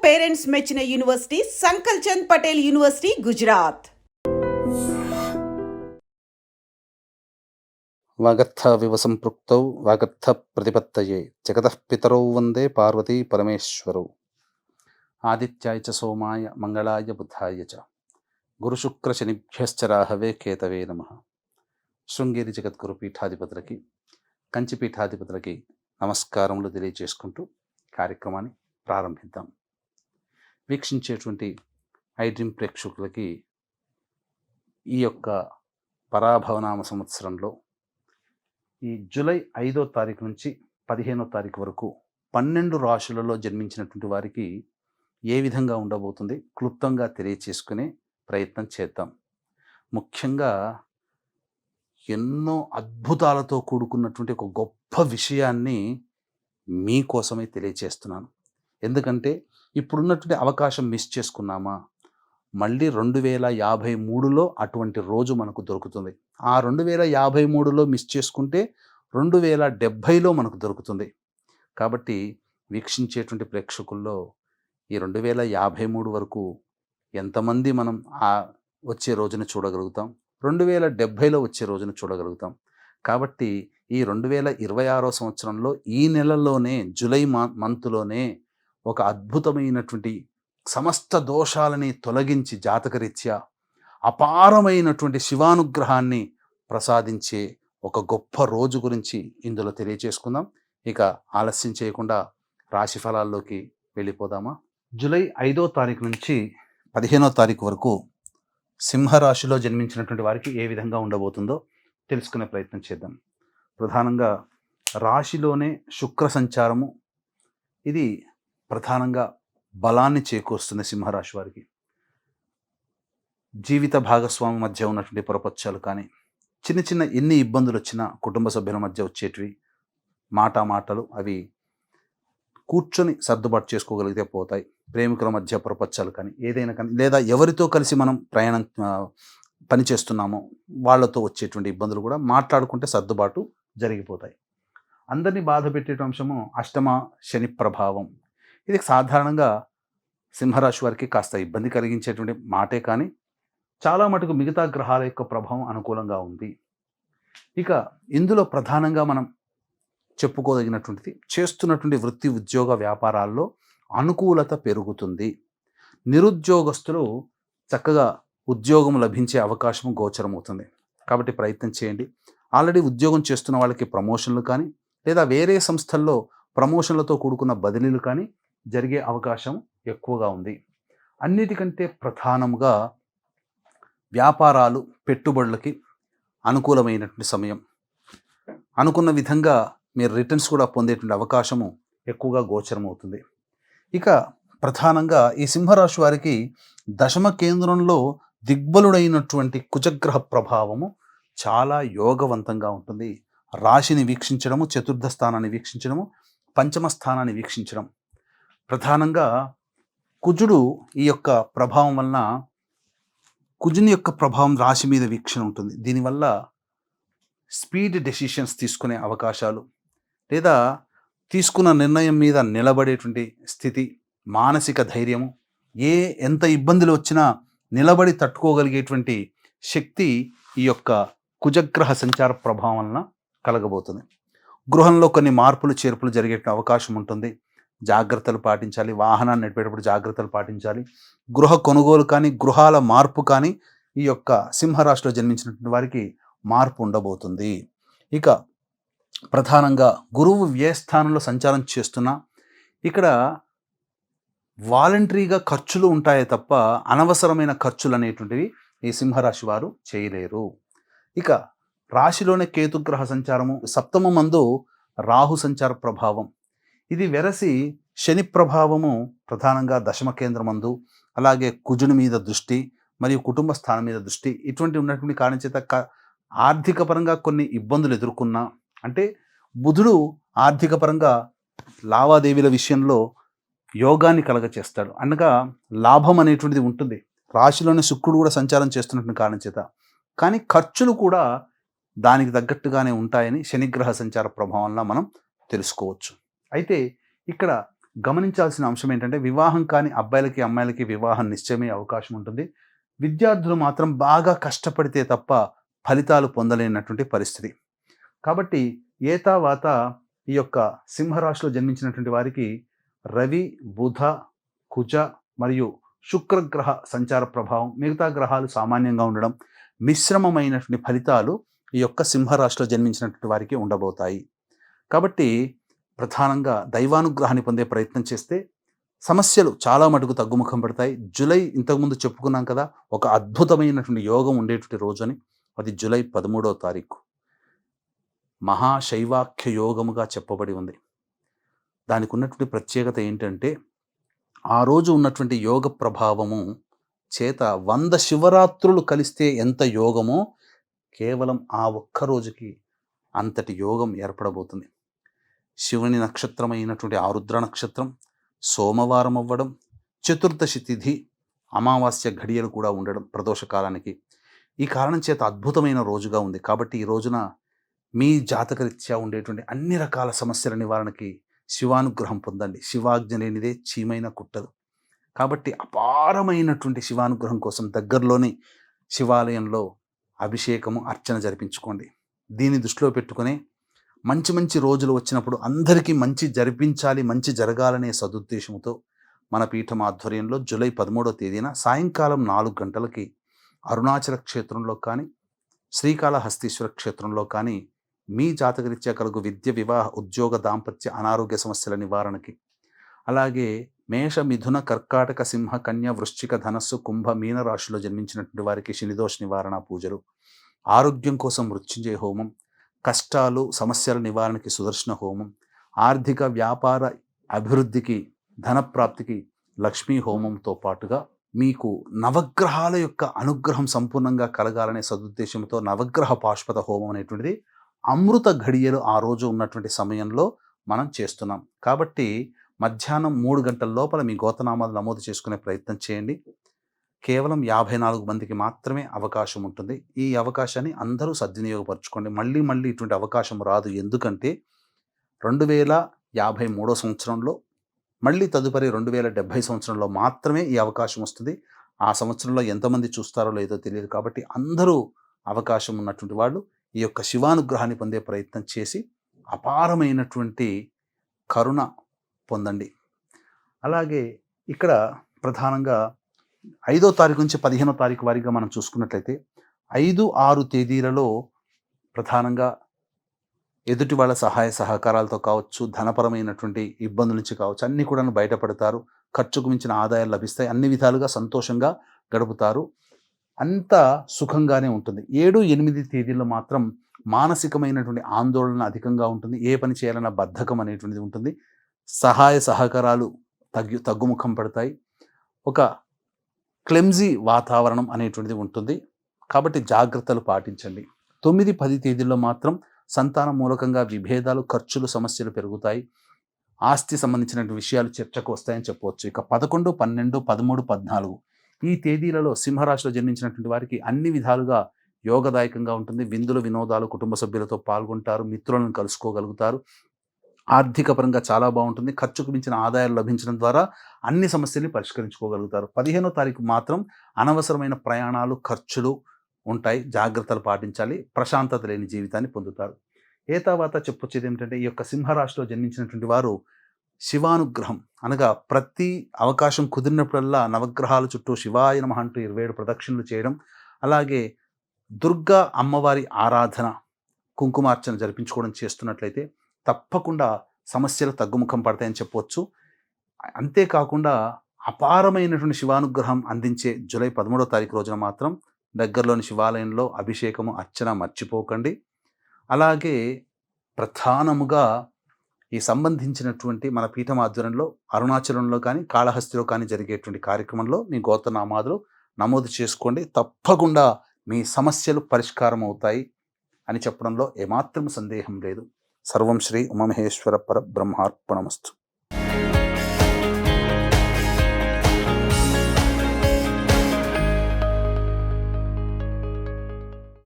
Parents మెచ్చిన university సంకల్ Chand Patel university Gujarat. వాగర్థవివ సంపృక్తౌ వాగర్థ ప్రతిపత్తయే జగతః పితరౌ వందే పార్వతీ పరమేశ్వరౌ. ఆదిత్యాయ చ సోమాయ మంగళాయ బుధాయ చ గురుశుక్రశనిభ్యశ్చ రాహవే కేతవే నమః. శృంగేరి జగద్గురు పీఠాధిపతులకి, కంచి పీఠాధిపతులకి నమస్కారములు తెలియజేసుకుంటూ కార్యక్రమాన్ని ప్రారంభిద్దాం. వీక్షించేటువంటి ఐడ్రీమ్ ప్రేక్షకులకి ఈ యొక్క పరాభవనామ సంవత్సరంలో ఈ జూలై 5వ తారీఖు నుంచి 15వ తారీఖు వరకు 12 రాశులలో జన్మించినటువంటి వారికి ఏ విధంగా ఉండబోతుంది క్లుప్తంగా తెలియచేసుకునే ప్రయత్నం చేద్దాం. ముఖ్యంగా ఎన్నో అద్భుతాలతో కూడుకున్నటువంటి ఒక గొప్ప విషయాన్ని మీకోసమే తెలియచేస్తున్నాను. ఎందుకంటే ఇప్పుడున్నటువంటి అవకాశం మిస్ చేసుకున్నామా, మళ్ళీ 2053లో అటువంటి రోజు మనకు దొరుకుతుంది. ఆ 2053లో మిస్ చేసుకుంటే 2070లో మనకు దొరుకుతుంది. కాబట్టి వీక్షించేటువంటి ప్రేక్షకుల్లో ఈ 2053 వరకు ఎంతమంది మనం వచ్చే రోజున చూడగలుగుతాం, 2070లో వచ్చే రోజున చూడగలుగుతాం. కాబట్టి ఈ 2026 సంవత్సరంలో ఈ నెలలోనే జూలై మంత్లోనే ఒక అద్భుతమైనటువంటి సమస్త దోషాలని తొలగించి జాతకరీత్యా అపారమైనటువంటి శివానుగ్రహాన్ని ప్రసాదించే ఒక గొప్ప రోజు గురించి ఇందులో తెలియచేసుకుందాం. ఇక ఆలస్యం చేయకుండా రాశి ఫలాల్లోకి వెళ్ళిపోదామా. జూలై 5వ తారీఖు నుంచి 15వ తారీఖు వరకు సింహరాశిలో జన్మించినటువంటి వారికి ఏ విధంగా ఉండబోతుందో తెలుసుకునే ప్రయత్నం చేద్దాం. ప్రధానంగా రాశిలోనే శుక్ర సంచారము ఇది ప్రధానంగా బలాన్ని చేకూరుస్తుంది సింహరాశి వారికి. జీవిత భాగస్వామి మధ్య ఉన్నటువంటి పొరపచ్చాలు కానీ, చిన్న చిన్న ఎన్ని ఇబ్బందులు వచ్చినా కుటుంబ సభ్యుల మధ్య వచ్చేటివి మాటలు అవి కూర్చొని సర్దుబాటు చేసుకోగలిగితే పోతాయి. ప్రేమికుల మధ్య పొరపచ్చాలు కానీ ఏదైనా కానీ, లేదా ఎవరితో కలిసి మనం పని చేస్తున్నామో వాళ్ళతో వచ్చేటువంటి ఇబ్బందులు కూడా మాట్లాడుకుంటే సర్దుబాటు జరిగిపోతాయి. అందరినీ బాధ పెట్టే అంశము అష్టమ శని ప్రభావం. ఇది సాధారణంగా సింహరాశి వారికి కాస్త ఇబ్బంది కలిగించేటువంటి మాటే కానీ చాలా మటుకు మిగతా గ్రహాల యొక్క ప్రభావం అనుకూలంగా ఉంది. ఇక ఇందులో ప్రధానంగా మనం చెప్పుకోదగినటువంటిది చేస్తున్నటువంటి వృత్తి ఉద్యోగ వ్యాపారాల్లో అనుకూలత పెరుగుతుంది. నిరుద్యోగస్తులు చక్కగా ఉద్యోగం లభించే అవకాశం గోచరమవుతుంది. కాబట్టి ప్రయత్నం చేయండి. ఆల్రెడీ ఉద్యోగం చేస్తున్న వాళ్ళకి ప్రమోషన్లు కానీ, లేదా వేరే సంస్థల్లో ప్రమోషన్లతో కూడుకున్న బదిలీలు కానీ జరిగే అవకాశం ఎక్కువగా ఉంది. అన్నిటికంటే ప్రధానంగా వ్యాపారాలు పెట్టుబడులకి అనుకూలమైనటువంటి సమయం. అనుకున్న విధంగా మీరు రిటర్న్స్ కూడా పొందేటువంటి అవకాశము ఎక్కువగా గోచరమవుతుంది. ఇక ప్రధానంగా ఈ సింహరాశి వారికి దశమ కేంద్రంలో దిగ్బలుడైనటువంటి కుజగ్రహ ప్రభావము చాలా యోగవంతంగా ఉంటుంది. రాశిని వీక్షించడము, చతుర్థ స్థానాన్ని వీక్షించడము, పంచమ స్థానాన్ని వీక్షించడం. ప్రధానంగా కుజుడు ఈ యొక్క ప్రభావం వలన, కుజుని యొక్క ప్రభావం రాశి మీద వీక్షణ ఉంటుంది. దీనివల్ల స్పీడ్ డెసిషన్స్ తీసుకునే అవకాశాలు, లేదా తీసుకున్న నిర్ణయం మీద నిలబడేటువంటి స్థితి, మానసిక ధైర్యము, ఎంత ఇబ్బందులు వచ్చినా నిలబడి తట్టుకోగలిగేటువంటి శక్తి ఈ యొక్క కుజగ్రహ సంచార ప్రభావం వలన కలగబోతుంది. గృహంలో కొన్ని మార్పులు చేర్పులు జరిగే అవకాశం ఉంటుంది. జాగ్రత్తలు పాటించాలి. వాహనాన్ని నడిపేటప్పుడు జాగ్రత్తలు పాటించాలి. గృహ కొనుగోలు కానీ, గృహాల మార్పు కానీ ఈ యొక్క సింహరాశిలో జన్మించినటువంటి వారికి మార్పు ఉండబోతుంది. ఇక ప్రధానంగా గురువు వ్యయస్థానంలో సంచారం చేస్తున్నా ఇక్కడ వాలంటరీగా ఖర్చులు ఉంటాయే తప్ప అనవసరమైన ఖర్చులు అనేటువంటివి ఈ సింహరాశి వారు చేయలేరు. ఇక రాశిలోనే కేతుగ్రహ సంచారము, సప్తమ మందు రాహు సంచార ప్రభావం. ఇది వెరసి శని ప్రభావము ప్రధానంగా దశమ కేంద్రమందు, అలాగే కుజుని మీద దృష్టి మరియు కుటుంబ స్థానం మీద దృష్టి, ఇటువంటి ఉన్నటువంటి కారణం చేత ఆర్థిక పరంగా కొన్ని ఇబ్బందులు ఎదుర్కొన్నా, అంటే బుధుడు ఆర్థిక పరంగా లావాదేవీల విషయంలో యోగాన్ని కలగచేస్తాడు. అనగా లాభం అనేటువంటిది ఉంటుంది. రాశిలోని శుక్రుడు కూడా సంచారం చేస్తున్నటువంటి కారణం చేత, కానీ ఖర్చులు కూడా దానికి తగ్గట్టుగానే ఉంటాయని శనిగ్రహ సంచార ప్రభావంలో మనం తెలుసుకోవచ్చు. అయితే ఇక్కడ గమనించాల్సిన అంశం ఏంటంటే వివాహం కాని అబ్బాయిలకి అమ్మాయిలకి వివాహం నిశ్చయమయ్యే అవకాశం ఉంటుంది. విద్యార్థులు మాత్రం బాగా కష్టపడితే తప్ప ఫలితాలు పొందలేనటువంటి పరిస్థితి. కాబట్టి ఏతావాత ఈ యొక్క సింహరాశిలో జన్మించినటువంటి వారికి రవి, బుధ, కుజ మరియు శుక్రగ్రహ సంచార ప్రభావం, మిగతా గ్రహాలు సామాన్యంగా ఉండడం, మిశ్రమమైనటువంటి ఫలితాలు ఈ యొక్క సింహరాశిలో జన్మించినటువంటి వారికి ఉండబోతాయి. కాబట్టి ప్రధానంగా దైవానుగ్రహాన్ని పొందే ప్రయత్నం చేస్తే సమస్యలు చాలా మటుకు తగ్గుముఖం పడతాయి. జూలై ఇంతకుముందు చెప్పుకున్నాం కదా, ఒక అద్భుతమైనటువంటి యోగం ఉండేటువంటి రోజు అని. అది జూలై 13వ తారీఖు. మహాశైవాఖ్య యోగముగా చెప్పబడి ఉంది. దానికి ఉన్నటువంటి ప్రత్యేకత ఏంటంటే ఆ రోజు ఉన్నటువంటి యోగ ప్రభావము చేత 100 శివరాత్రులు కలిస్తే ఎంత యోగమో కేవలం ఆ ఒక్క రోజుకి అంతటి యోగం ఏర్పడబోతుంది. శివుని నక్షత్రమైనటువంటి ఆరుద్ర నక్షత్రం సోమవారం అవ్వడం, చతుర్దశి తిథి, అమావాస్య ఘడియలు కూడా ఉండడం ప్రదోష కాలానికి. ఈ కారణం చేత అద్భుతమైన రోజుగా ఉంది. కాబట్టి ఈ రోజున మీ జాతకరీత్యా ఉండేటువంటి అన్ని రకాల సమస్యల నివారణకి శివానుగ్రహం పొందండి. శివాజ్ఞ లేనిదే చీమైన కుట్టదు. కాబట్టి అపారమైనటువంటి శివానుగ్రహం కోసం దగ్గరలోని శివాలయంలో అభిషేకము, అర్చన జరిపించుకోండి. దీన్ని దృష్టిలో పెట్టుకుని మంచి మంచి రోజులు వచ్చినప్పుడు అందరికీ మంచి జరిపించాలి, మంచి జరగాలనే సదుద్దేశంతో మన పీఠం ఆధ్వర్యంలో జూలై 13వ తేదీన సాయంకాలం 4 గంటలకి అరుణాచల క్షేత్రంలో కానీ, శ్రీకాళహస్తీశ్వర క్షేత్రంలో కానీ మీ జాతకరీత్యా కలుగు విద్య, వివాహ, ఉద్యోగ, దాంపత్య, అనారోగ్య సమస్యల నివారణకి, అలాగే మేష, మిథున, కర్కాటక, సింహ, కన్య, వృశ్చిక, ధనస్సు, కుంభ, మీన రాశిలో జన్మించినటువంటి వారికి శనిదోష నివారణ పూజలు, ఆరోగ్యం కోసం మృత్యుంజయ హోమం, కష్టాలు, సమస్యల నివారణకి సుదర్శన హోమం, ఆర్థిక వ్యాపార అభివృద్ధికి, ధనప్రాప్తికి లక్ష్మీ హోమంతో పాటుగా మీకు నవగ్రహాల యొక్క అనుగ్రహం సంపూర్ణంగా కలగాలనే సదుద్దేశంతో నవగ్రహ పాశుపత హోమం అనేటువంటిది అమృత ఘడియలు ఆ రోజు ఉన్నటువంటి సమయంలో మనం చేస్తున్నాం. కాబట్టి మధ్యాహ్నం 3 గంటల లోపల మీ గోత్రనామాలు నమోదు చేసుకునే ప్రయత్నం చేయండి. కేవలం 54 మందికి మాత్రమే అవకాశం ఉంటుంది. ఈ అవకాశాన్ని అందరూ సద్వినియోగపరచుకోండి. మళ్ళీ మళ్ళీ ఇటువంటి అవకాశం రాదు. ఎందుకంటే 2053 సంవత్సరంలో, మళ్ళీ తదుపరి 2070 సంవత్సరంలో మాత్రమే ఈ అవకాశం వస్తుంది. ఆ సంవత్సరంలో ఎంతమంది చూస్తారో లేదో తెలియదు. కాబట్టి అందరూ అవకాశం ఉన్నటువంటి వాళ్ళు ఈ యొక్క శివానుగ్రహాన్ని పొందే ప్రయత్నం చేసి అపారమైనటువంటి కరుణ పొందండి. అలాగే ఇక్కడ ప్రధానంగా 5వ తారీఖు నుంచి 15వ తారీఖు వారీగా మనం చూసుకున్నట్లయితే 5, 6 తేదీలలో ప్రధానంగా ఎదుటి వాళ్ళ సహాయ సహకారాలతో కావచ్చు, ధనపరమైనటువంటి ఇబ్బందుల నుంచి కావచ్చు, అన్నీ కూడా బయటపడతారు. ఖర్చుకు మించిన ఆదాయాలు లభిస్తాయి. అన్ని విధాలుగా సంతోషంగా గడుపుతారు. అంతా సుఖంగానే ఉంటుంది. 7, 8 తేదీల్లో మాత్రం మానసికమైనటువంటి ఆందోళన అధికంగా ఉంటుంది. ఏ పని చేయాలన్న బద్ధకం అనేటువంటిది ఉంటుంది. సహాయ సహకారాలు తగ్గుముఖం పడతాయి. ఒక క్లెమ్జీ వాతావరణం అనేటువంటిది ఉంటుంది. కాబట్టి జాగ్రత్తలు పాటించండి. 9, 10 తేదీల్లో మాత్రం సంతానం మూలకంగా విభేదాలు, ఖర్చులు, సమస్యలు పెరుగుతాయి. ఆస్తి సంబంధించిన విషయాలు చర్చకు వస్తాయని చెప్పవచ్చు. ఇక 11, 12, 13, 14 ఈ తేదీలలో సింహరాశిలో జన్మించినటువంటి వారికి అన్ని విధాలుగా యోగదాయకంగా ఉంటుంది. విందులు, వినోదాలు, కుటుంబ సభ్యులతో పాల్గొంటారు. మిత్రులను కలుసుకోగలుగుతారు. ఆర్థిక పరంగా చాలా బాగుంటుంది. ఖర్చుకు మించిన ఆదాయాలు లభించడం ద్వారా అన్ని సమస్యల్ని పరిష్కరించుకోగలుగుతారు. 15వ తారీఖు మాత్రం అనవసరమైన ప్రయాణాలు, ఖర్చులు ఉంటాయి. జాగ్రత్తలు పాటించాలి. ప్రశాంతత లేని జీవితాన్ని పొందుతారు. తర్వాత చెప్పొచ్చేది ఏమిటంటే ఈ యొక్క సింహరాశిలో జన్మించినటువంటి వారు శివానుగ్రహం అనగా ప్రతి అవకాశం కుదిరినప్పుడల్లా నవగ్రహాల చుట్టూ శివాయ నమః అంటూ 27 ప్రదక్షిణలు చేయడం, అలాగే దుర్గా అమ్మవారి ఆరాధన, కుంకుమార్చన జరిపించుకోవడం చేస్తున్నట్లయితే తప్పకుండా సమస్యలు తగ్గుముఖం పడతాయని చెప్పవచ్చు. అంతేకాకుండా అపారమైనటువంటి శివానుగ్రహం అందించే జూలై 13వ తారీఖు రోజున మాత్రం దగ్గరలోని శివాలయంలో అభిషేకము, అర్చన మర్చిపోకండి. అలాగే ప్రధానముగా ఈ సంబంధించినటువంటి మన పీఠం ఆధ్వర్యంలో అరుణాచలంలో కానీ, కాళహస్తిలో కానీ జరిగేటువంటి కార్యక్రమంలో మీ గోత్రనామాదులు నమోదు చేసుకోండి. తప్పకుండా మీ సమస్యలు పరిష్కారం అవుతాయి అని చెప్పడంలో ఏమాత్రం సందేహం లేదు. సర్వం శ్రీ ఉమామహేశ్వర పరబ్రహ్మార్పణమస్తు.